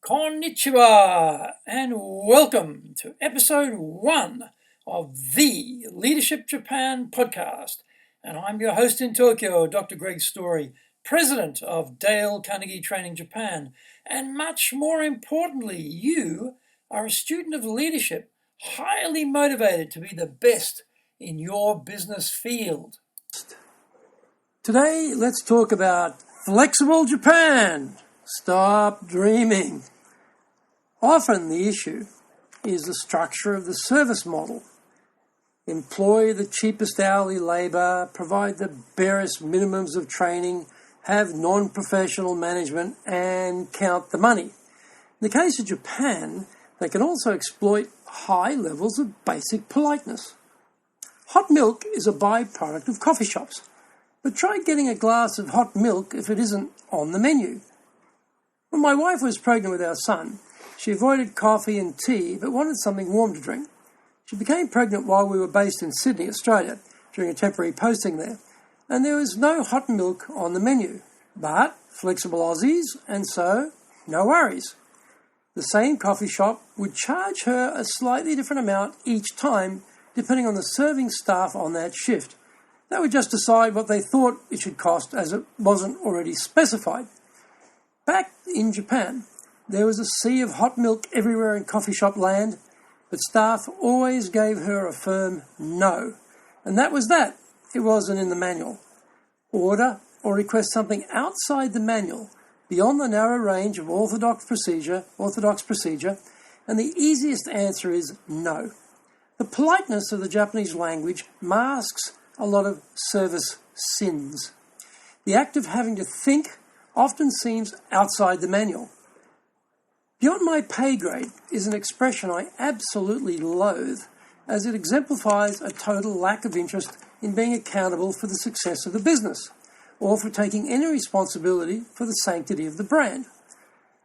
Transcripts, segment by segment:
Konnichiwa and welcome to episode 1 of the Leadership Japan podcast. And I'm your host in Tokyo, Dr. Greg Story, president of Dale Carnegie Training Japan. And much more importantly, you are a student of leadership, highly motivated to be the best in your business field. Today, let's talk about flexible Japan. Stop dreaming. Often the issue is the structure of the service model. Employ the cheapest hourly labour, provide the barest minimums of training, have non-professional management, and count the money. In the case of Japan, they can also exploit high levels of basic politeness. Hot milk is a byproduct of coffee shops, but try getting a glass of hot milk if it isn't on the menu. When my wife was pregnant with our son, she avoided coffee and tea but wanted something warm to drink. She became pregnant while we were based in Sydney, Australia, during a temporary posting there, and there was no hot milk on the menu, but flexible Aussies, and so no worries. The same coffee shop would charge her a slightly different amount each time depending on the serving staff on that shift. They would just decide what they thought it should cost as it wasn't already specified. Back in Japan, there was a sea of hot milk everywhere in coffee shop land, but staff always gave her a firm no. And that was that. It wasn't in the manual. Order or request something outside the manual, beyond the narrow range of orthodox procedure, and the easiest answer is no. The politeness of the Japanese language masks a lot of service sins. The act of having to think often seems outside the manual. Beyond my pay grade is an expression I absolutely loathe, as it exemplifies a total lack of interest in being accountable for the success of the business, or for taking any responsibility for the sanctity of the brand.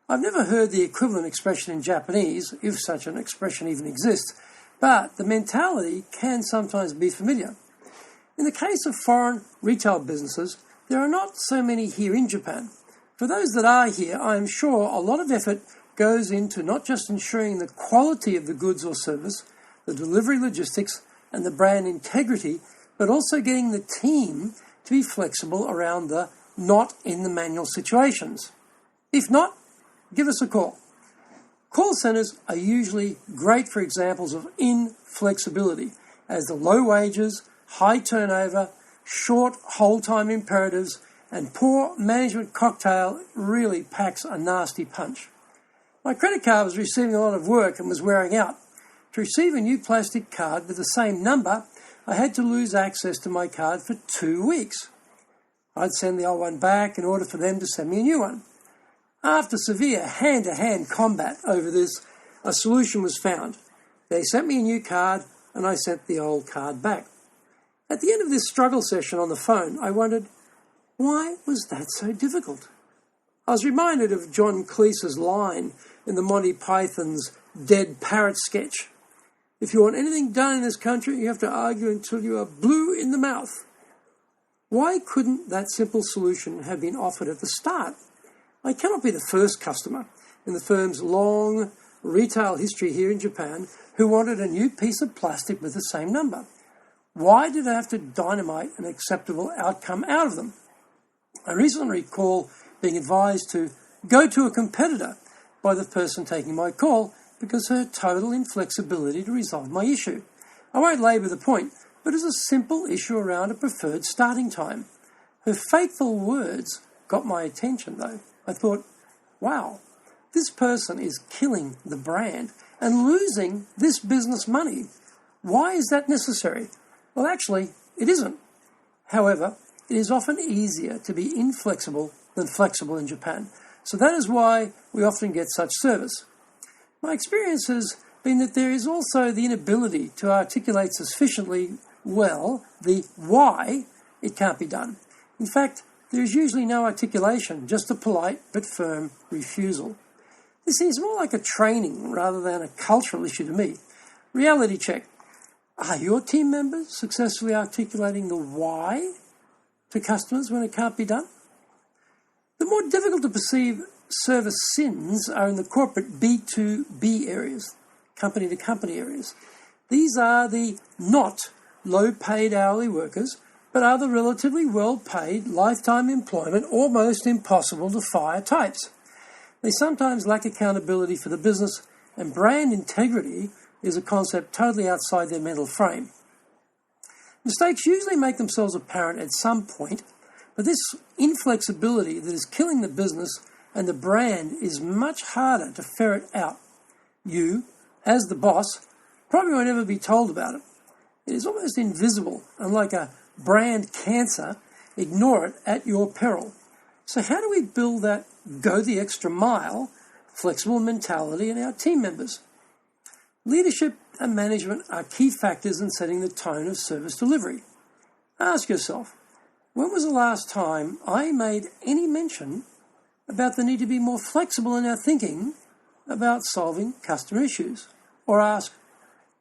I've never heard the equivalent expression in Japanese, if such an expression even exists, but the mentality can sometimes be familiar. In the case of foreign retail businesses, there are not so many here in Japan. For those that are here, I am sure a lot of effort goes into not just ensuring the quality of the goods or service, the delivery logistics, and the brand integrity, but also getting the team to be flexible around the not in the manual situations. If not, give us a call. Call centres are usually great for examples of inflexibility, as the low wages, high turnover, short hold time imperatives, and poor management cocktail really packs a nasty punch. My credit card was receiving a lot of work and was wearing out. To receive a new plastic card with the same number, I had to lose access to my card for 2 weeks. I'd send the old one back in order for them to send me a new one. After severe hand-to-hand combat over this, a solution was found. They sent me a new card and I sent the old card back. At the end of this struggle session on the phone, I wondered, why was that so difficult? I was reminded of John Cleese's line in the Monty Python's Dead Parrot sketch. If you want anything done in this country, you have to argue until you are blue in the mouth. Why couldn't that simple solution have been offered at the start? I cannot be the first customer in the firm's long retail history here in Japan who wanted a new piece of plastic with the same number. Why did I have to dynamite an acceptable outcome out of them? I recently recall being advised to go to a competitor by the person taking my call because of her total inflexibility to resolve my issue. I won't labour the point, but it's a simple issue around a preferred starting time. Her fateful words got my attention though. I thought, wow, this person is killing the brand and losing this business money. Why is that necessary? Well, actually, it isn't. However, it is often easier to be inflexible than flexible in Japan. So that is why we often get such service. My experience has been that there is also the inability to articulate sufficiently well the why it can't be done. In fact, there is usually no articulation, just a polite but firm refusal. This seems more like a training rather than a cultural issue to me. Reality check. Are your team members successfully articulating the why to customers when it can't be done? The more difficult to perceive service sins are in the corporate B2B areas, company-to-company areas. These are the not low-paid hourly workers, but are the relatively well-paid, lifetime employment, almost impossible to fire types. They sometimes lack accountability for the business, and brand integrity is a concept totally outside their mental frame. Mistakes usually make themselves apparent at some point, but this inflexibility that is killing the business and the brand is much harder to ferret out. You, as the boss, probably won't ever be told about it. It is almost invisible, and like a brand cancer, ignore it at your peril. So how do we build that go the extra mile, flexible mentality in our team members? Leadership and management are key factors in setting the tone of service delivery. Ask yourself, when was the last time I made any mention about the need to be more flexible in our thinking about solving customer issues? Or ask,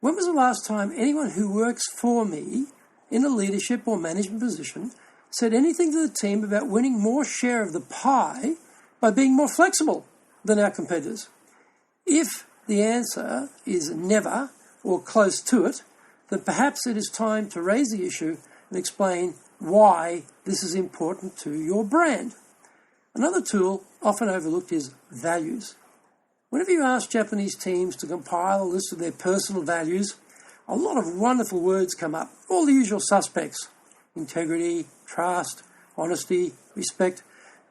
when was the last time anyone who works for me in a leadership or management position said anything to the team about winning more share of the pie by being more flexible than our competitors? If the answer is never or close to it, then perhaps it is time to raise the issue and explain why this is important to your brand. Another tool often overlooked is values. Whenever you ask Japanese teams to compile a list of their personal values, a lot of wonderful words come up, all the usual suspects: integrity, trust, honesty, respect,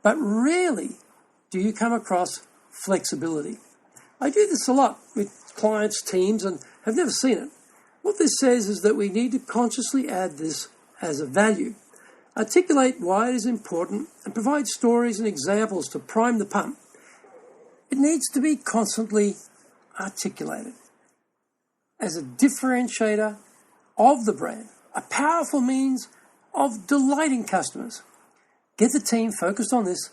but rarely do you come across flexibility. I do this a lot with clients' teams and have never seen it. What this says is that we need to consciously add this as a value, articulate why it is important, and provide stories and examples to prime the pump. It needs to be constantly articulated as a differentiator of the brand, a powerful means of delighting customers. Get the team focused on this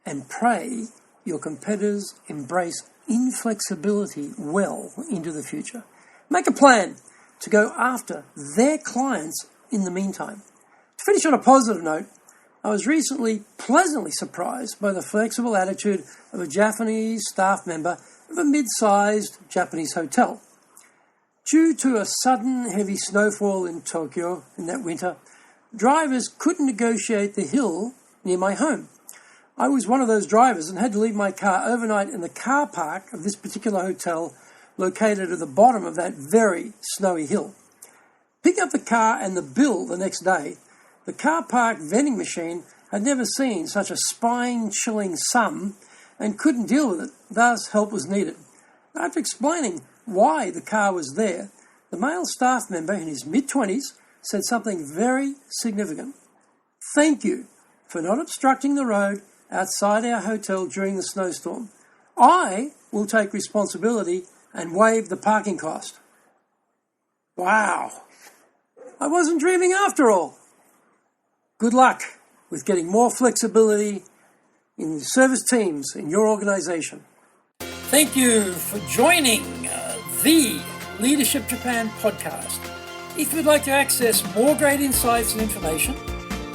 and pray your competitors embrace inflexibility well into the future. Make a plan to go after their clients in the meantime. To finish on a positive note, I was recently pleasantly surprised by the flexible attitude of a Japanese staff member of a mid-sized Japanese hotel. Due to a sudden heavy snowfall in Tokyo in that winter, drivers couldn't negotiate the hill near my home. I was one of those drivers and had to leave my car overnight in the car park of this particular hotel located at the bottom of that very snowy hill. Picking up the car and the bill the next day, the car park vending machine had never seen such a spine-chilling sum and couldn't deal with it, thus help was needed. After explaining why the car was there, the male staff member in his mid-20s said something very significant. "Thank you for not obstructing the road outside our hotel during the snowstorm. I will take responsibility and waive the parking cost." Wow! I wasn't dreaming after all. Good luck with getting more flexibility in service teams in your organization. Thank you for joining the Leadership Japan podcast. If you'd like to access more great insights and information,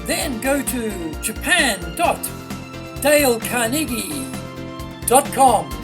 then go to japan.dalecarnegie.com.